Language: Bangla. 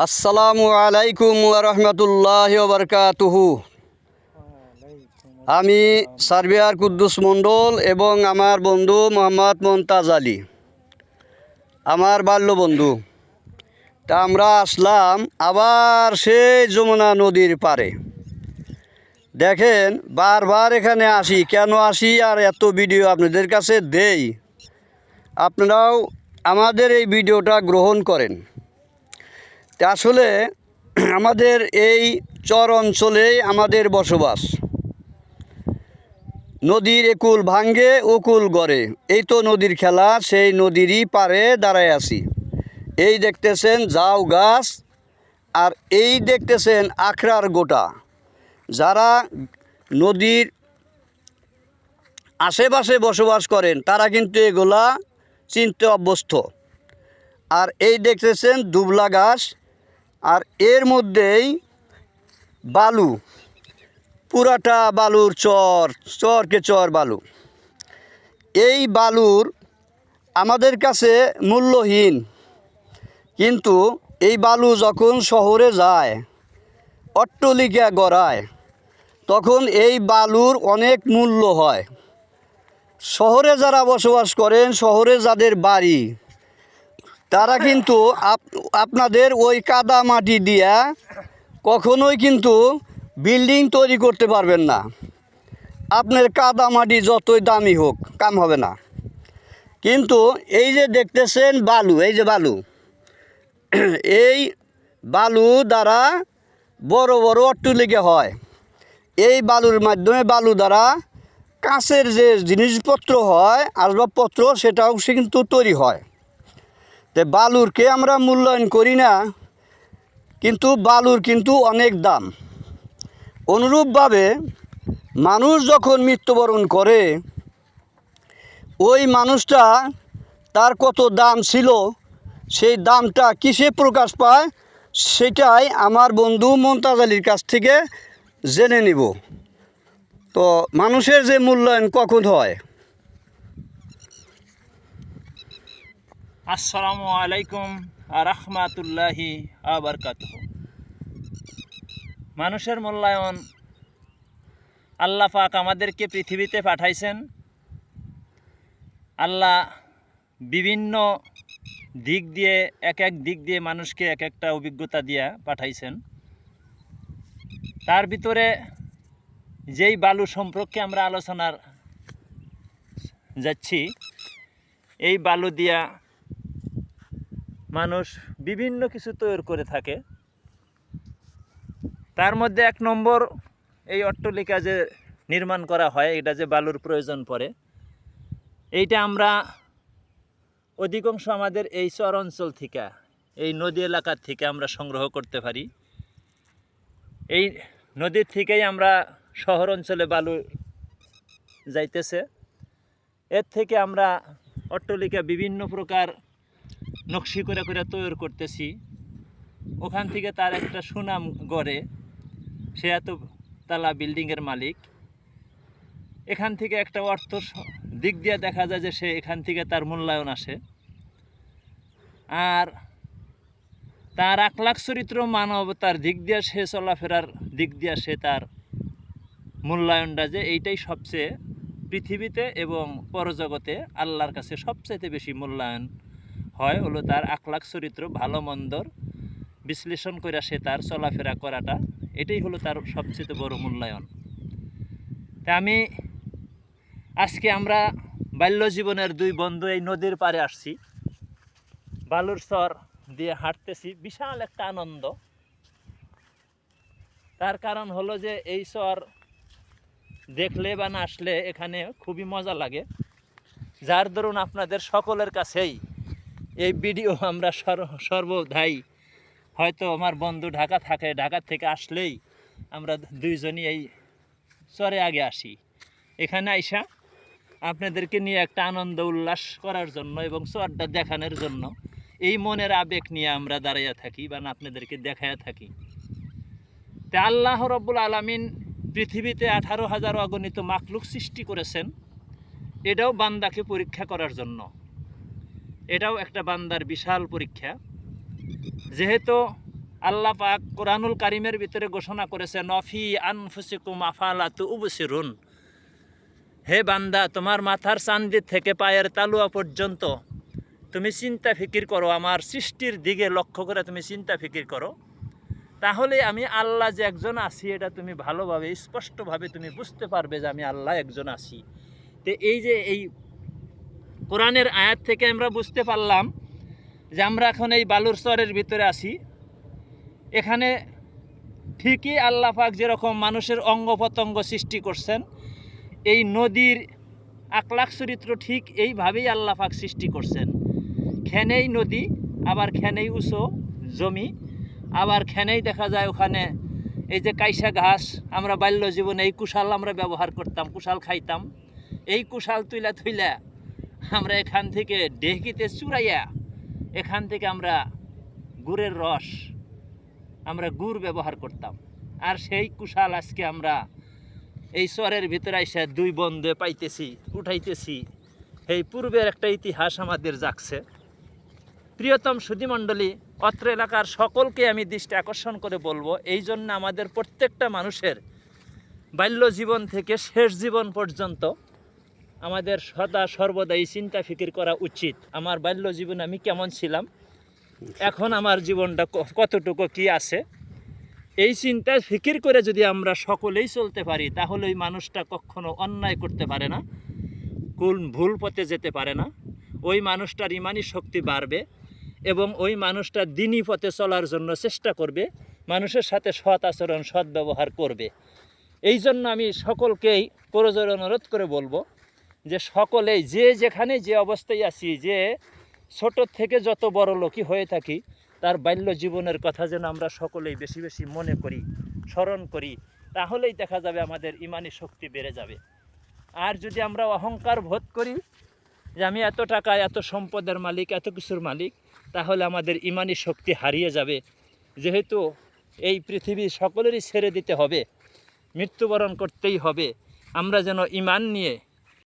আসসালামু আলাইকুম ওয়া রাহমাতুল্লাহি ওয়া বারাকাতুহু। আমি সার্বিয়ার কুদ্দুস মণ্ডল এবং আমার বন্ধু মোহাম্মদ মমতাজ আলী, আমার বাল্য বন্ধু। তা আমরা আসলাম আবার সেই যমুনা নদীর পারে। দেখেন, বারবার এখানে আসি, কেন আসি আর এত ভিডিও আপনাদের কাছে দেই, আপনারাও আমাদের এই ভিডিওটা গ্রহণ করেন। তা আসলে আমাদের এই চর অঞ্চলেই আমাদের বসবাস। নদীর একুল ভাঙ্গে ওকুল গড়ে, এই তো নদীর খেলা। সেই নদীরই পারে দাঁড়ায় আছি। এই দেখতেছেন ঝাউ গাছ, আর এই দেখতেছেন আখড়ার গোটা। যারা নদীর আশেপাশে বসবাস করেন তারা কিন্তু এগুলা চিনতে অভ্যস্ত। আর এই দেখতেছেন দুবলা গাছ, আর এর মধ্যেই বালু, পুরাটা বালুর চর, চরকে চর বালু। এই বালুর আমাদের কাছে মূল্যহীন, কিন্তু এই বালু যখন শহরে যায়, অট্টালিকা গড়ায়, তখন এই বালুর অনেক মূল্য হয়। শহরে যারা বসবাস করেন, শহরে যাদের বাড়ি, তারা কিন্তু আপনাদের ওই কাদা মাটি দিয়া কখনোই কিন্তু বিল্ডিং তৈরি করতে পারবেন না। আপনার কাদা মাটি যতই দামি হোক, কাম হবে না। কিন্তু এই যে দেখতেছেন বালু, এই যে বালু, এই বালু দ্বারা বড় বড় অট্টালিকা হয়। এই বালুর মাধ্যমে, বালু দ্বারা কাঁচের যে জিনিসপত্র হয়, আসবাবপত্র, সেটাও কিন্তু তৈরি হয়। তো বালুরকে আমরা মূল্যায়ন করি না, কিন্তু বালুর কিন্তু অনেক দাম। অনুরূপভাবে মানুষ যখন মৃত্যুবরণ করে, ওই মানুষটা, তার কত দাম ছিল, সেই দামটা কিসে প্রকাশ পায়, সেটাই আমার বন্ধু মমতাজ আলীর কাছ থেকে জেনে নিব। তো মানুষের যে মূল্যায়ন কখন হয়। আসসালামু আলাইকুম রাহমাতুল্লাহি ওয়া বারাকাতুহু। মানুষের মূল্যায়ন আল্লাহ পাক আমাদেরকে পৃথিবীতে পাঠাইছেন। আল্লাহ বিভিন্ন দিক দিয়ে, এক এক দিক দিয়ে মানুষকে এক একটা অভিজ্ঞতা দিয়ে পাঠাইছেন। তার ভিতরে যেই বালু সম্পর্কে আমরা আলোচনার যাচ্ছি, এই বালু দিয়া মানুষ বিভিন্ন কিছু তৈরি করে থাকে। তার মধ্যে এক নম্বর, এই অট্টালিকা যে নির্মাণ করা হয়, এটা যে বালুর প্রয়োজন পড়ে, এইটা আমরা অধিকাংশ আমাদের এই চর অঞ্চল থেকে, এই নদী এলাকার থেকে আমরা সংগ্রহ করতে পারি। এই নদীর থেকেই আমরা শহর অঞ্চলে বালু যাইতেছে। এর থেকে আমরা অট্টালিকা বিভিন্ন প্রকার নকশি করে করে তৈরি করতেছি। ওখান থেকে তার একটা সুনাম গড়ে, সে এত তালা বিল্ডিংয়ের মালিক। এখান থেকে একটা অর্থ দিক দিয়ে দেখা যায় যে সে এখান থেকে তার মূল্যায়ন আসে। আর তার আখলাক চরিত্র, মানবতার দিক দিয়ে, সে চলাফেরার দিক দিয়ে সে তার মূল্যায়নটা, যে এইটাই সবচেয়ে পৃথিবীতে এবং পরজগতে আল্লাহর কাছে সবচেয়ে বেশি মূল্যায়ন হয়, হলো তার আখলাক চরিত্র, ভালো মন্দর বিশ্লেষণ করে সে তার চলাফেরা করাটা, এটাই হলো তার সবচেয়ে বড় মূল্যায়ন। তা আজকে আমরা বাল্য জীবনের দুই বন্ধু এই নদীর পাড়ে আসছি, বালুর চর দিয়ে হাঁটতেছি, বিশাল একটা আনন্দ। তার কারণ হলো যে এই চর দেখলে বা না আসলে এখানে খুবই মজা লাগে। যার দরুন আপনাদের সকলের কাছেই এই ভিডিও আমরা সর্বদাই, হয়তো আমার বন্ধু ঢাকা থাকে, ঢাকা থেকে আসলেই আমরা দুইজনই এই চরে আগে আসি। এখানে আইসা আপনাদেরকে নিয়ে একটা আনন্দ উল্লাস করার জন্য এবং চরটা দেখানোর জন্য, এই মনের আবেগ নিয়ে আমরা দাঁড়াইয়া থাকি বা আপনাদেরকে দেখাইয়া থাকি। তা আল্লাহ রব্বুল আলামিন পৃথিবীতে 18,000 অগণিত মাখলুক সৃষ্টি করেছেন, এটাও বান্দাকে পরীক্ষা করার জন্য। এটাও একটা বান্দার বিশাল পরীক্ষা। যেহেতু আল্লাহ পাক কোরআনুল কারিমের ভিতরে ঘোষণা করেছে নফি আনফুসিকুম আফালা তুবসিরুন, হে বান্দা তোমার মাথার চান্দি থেকে পায়ের তালুয়া পর্যন্ত তুমি চিন্তা ফিকির করো, আমার সৃষ্টির দিকে লক্ষ্য করে তুমি চিন্তা ফিকির করো, তাহলে আমি আল্লাহ যে একজন আছি এটা তুমি ভালোভাবে স্পষ্টভাবে তুমি বুঝতে পারবে যে আমি আল্লাহ একজন আছি। তো এই যে এই কোরআনের আয়াত থেকে আমরা বুঝতে পারলাম যে আমরা এখন এই বালুর চরের ভিতরে আছি। এখানে ঠিকই আল্লাহ পাক যেরকম মানুষের অঙ্গ প্রত্যঙ্গ সৃষ্টি করছেন, এই নদীর আকলাক চরিত্র ঠিক এইভাবেই আল্লাহ পাক সৃষ্টি করছেন। খেনেই নদী, আবার খেনেই উঁচু জমি, আবার খেনেই দেখা যায় ওখানে এই যে কাইসা ঘাস, আমরা বাল্য জীবনে এই কুশাল আমরা ব্যবহার করতাম, কুশাল খাইতাম। এই কুশাল তুইলা আমরা এখান থেকে ডেকিতে চুরাইয়া এখান থেকে আমরা গুড়ের রস, আমরা গুড় ব্যবহার করতাম। আর সেই কুশাল আজকে আমরা এই চরের ভিতরে এসে দুই বন্ধে পাইতেছি, উঠাইতেছি। এই পূর্বের একটা ইতিহাস আমাদের জাগছে। প্রিয়তম সুধীমণ্ডলী, অত্র এলাকার সকলকে আমি দৃষ্টি আকর্ষণ করে বলবো, এই জন্য আমাদের প্রত্যেকটা মানুষের বাল্য জীবন থেকে শেষ জীবন পর্যন্ত আমাদের সদা সর্বদাই চিন্তা ফিকির করা উচিত। আমার বাল্য জীবনে আমি কেমন ছিলাম, এখন আমার জীবনটা কতটুকু কি আছে, এই চিন্তা ফিকির করে যদি আমরা সকলেই চলতে পারি, তাহলে ওই মানুষটা কখনো অন্যায় করতে পারে না, কোন ভুল পথে যেতে পারে না। ওই মানুষটার ইমানি শক্তি বাড়বে এবং ওই মানুষটা দিনী পথে চলার জন্য চেষ্টা করবে, মানুষের সাথে সৎ আচরণ সৎ ব্যবহার করবে। এই জন্য আমি সকলকেই করজোড়ে অনুরোধ করে বলবো যে সকলেই যে যেখানে যে অবস্থায় আছি, যে ছোট থেকে যত বড় লোকই হয়ে থাকি, তার বাল্য জীবনের কথা যেন আমরা সকলেই বেশি বেশি মনে করি, স্মরণ করি, তাহলেই দেখা যাবে আমাদের ইমানি শক্তি বেড়ে যাবে। আর যদি আমরা অহংকার বোধ করি যে আমি এত টাকা এত সম্পদের মালিক, এত কিছুর মালিক, তাহলে আমাদের ইমানি শক্তি হারিয়ে যাবে। যেহেতু এই পৃথিবী সকলেরই ছেড়ে দিতে হবে, মৃত্যুবরণ করতেই হবে, আমরা যেন ইমান নিয়ে